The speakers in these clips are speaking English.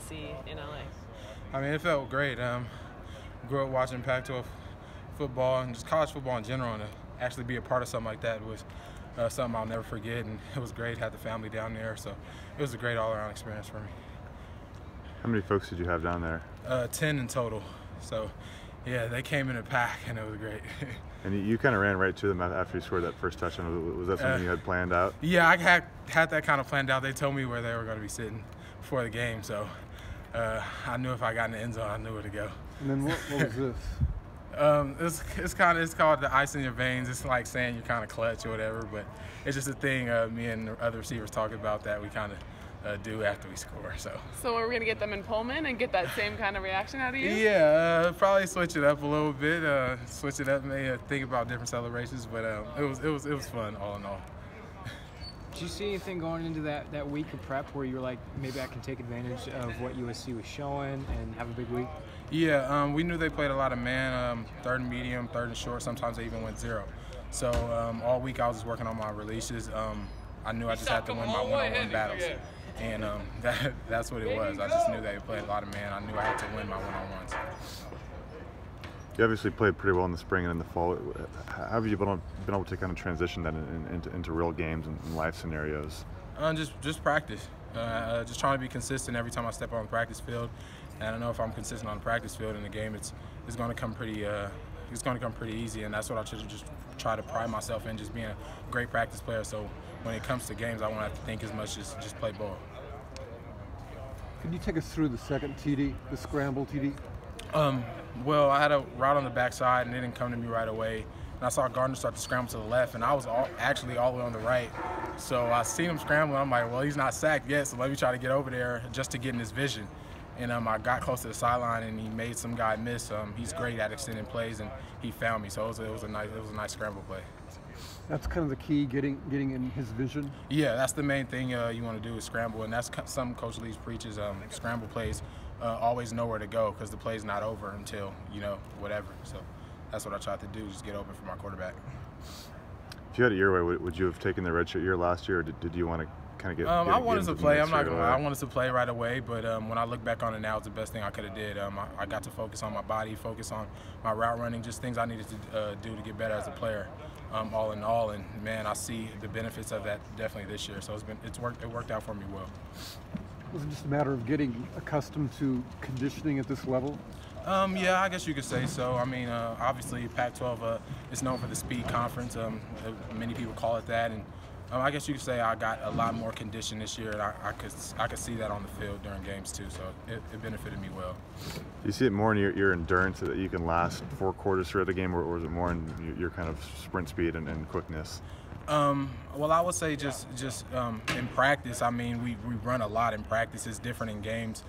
see in LA? I mean, it felt great. Grew up watching Pac-12 football and just college football in general, and to actually be a part of something like that was something I'll never forget, and it was great. Had the family down there, so it was a great all-around experience for me. How many folks did you have down there? 10 in total. So, yeah, they came in a pack, and it was great. And you kind of ran right to them after you scored that first touchdown. Was that something you had planned out? Yeah, I had that kind of planned out. They told me where they were going to be sitting before the game, so I knew if I got in the end zone, I knew where to go. And then what was this? It's called the ice in your veins. It's like saying you're kind of clutch or whatever, but it's just a thing me and the other receivers talk about that we kind of do after we score. So are we gonna get them in Pullman and get that same kind of reaction out of you? Yeah, probably switch it up a little bit. Switch it up, maybe think about different celebrations. But it was fun all in all. Did you see anything going into that week of prep where you were like, maybe I can take advantage of what USC was showing and have a big week? Yeah, we knew they played a lot of man, third and medium, third and short. Sometimes they even went zero. So all week I was just working on my releases. I knew I just had to win my one-on-one battles. And that's what it was. I just knew they played a lot of man. I knew I had to win my one-on-ones. You obviously played pretty well in the spring and in the fall. How have you been able to kind of transition that into real games and life scenarios? Just practice. Just trying to be consistent every time I step on the practice field. And I know if I'm consistent on the practice field in the game, it's going to come pretty. It's going to come pretty easy, and that's what I should just try to pride myself in, just being a great practice player. So when it comes to games, I won't have to think as much as just play ball. Can you take us through the second TD, the scramble TD? Well, I had a route on the backside, and it didn't come to me right away. And I saw Gardner start to scramble to the left, and I was actually all the way on the right. So I seen him scramble, and I'm like, well, he's not sacked yet, so let me try to get over there just to get in his vision. And I got close to the sideline, and he made some guy miss. He's great at extending plays, and he found me. So it was a nice scramble play. That's kind of the key, getting in his vision. Yeah, that's the main thing you want to do is scramble, and that's something Coach Lees preaches. Scramble plays, always know where to go because the play's not over until whatever. So that's what I tried to do, just get open for my quarterback. If you had it your way, would you have taken the redshirt year last year, or did you want to kind of get? I wanted to play. I'm not gonna lie. I wanted to play right away, but when I look back on it now, it's the best thing I could have did. I got to focus on my body, focus on my route running, just things I needed to do to get better as a player. All in all, and man, I see the benefits of that definitely this year. So it worked out for me well. Was it just a matter of getting accustomed to conditioning at this level? Yeah, I guess you could say so. I mean, obviously Pac-12 is known for the speed conference. Many people call it that, and I guess you could say I got a lot more condition this year, and I could see that on the field during games too. So it benefited me well. Do you see it more in your endurance that you can last 4 quarters throughout the game, or is it more in your kind of sprint speed and quickness? Well, I would say just in practice. I mean, we run a lot in practice. It's different in games.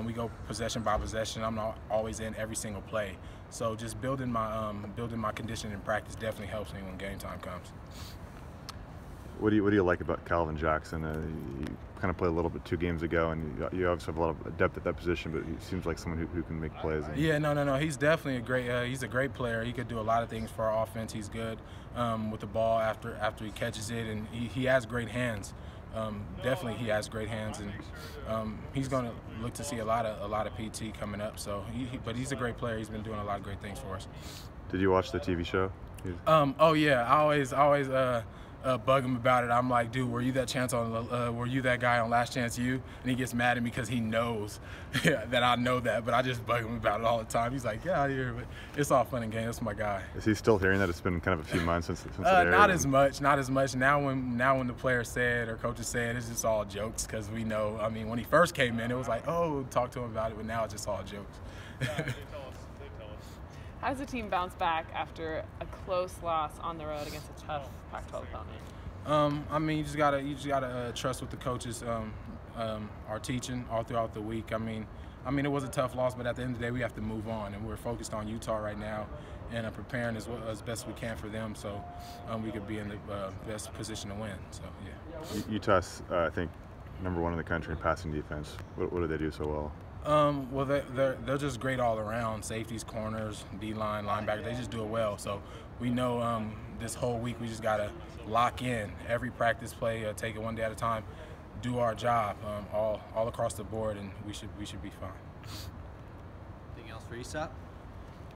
We go possession by possession. I'm not always in every single play. So just building my condition in practice definitely helps me when game time comes. What do you like about Calvin Jackson? You kind of played a little bit 2 games ago, and you obviously have a lot of depth at that position, but he seems like someone who can make plays. Yeah, no. He's definitely he's a great player. He could do a lot of things for our offense. He's good with the ball after he catches it, and he has great hands. Definitely, he has great hands, and he's going to look to see a lot of PT coming up. So, but he's a great player. He's been doing a lot of great things for us. Did you watch the TV show? Oh yeah, I always bug him about it. I'm like, dude, were you that guy on Last Chance U? And he gets mad at me because he knows that I know that, but I just bug him about it all the time. He's like, get out of here, but it's all fun and games. That's my guy. Is he still hearing that? It's been kind of a few months since it aired. Not as much. Now when the players say it or coaches say it, it's just all jokes because we know. I mean, when he first came in, it was like, oh, talk to him about it, but now it's just all jokes. How does the team bounce back after a close loss on the road against a tough Pac-12 opponent? I mean, you just gotta trust what the coaches are teaching all throughout the week. I mean, it was a tough loss, but at the end of the day, we have to move on, and we're focused on Utah right now and preparing as best we can for them, so we could be in the best position to win. So yeah. Utah's, I think, #1 in the country in passing defense. What do they do so well? Well, they're just great all around. Safeties, corners, D-line, linebackers, they just do it well. So we know this whole week we just got to lock in every practice play, take it one day at a time. do our job all across the board, and we should be fine. Anything else for Easop?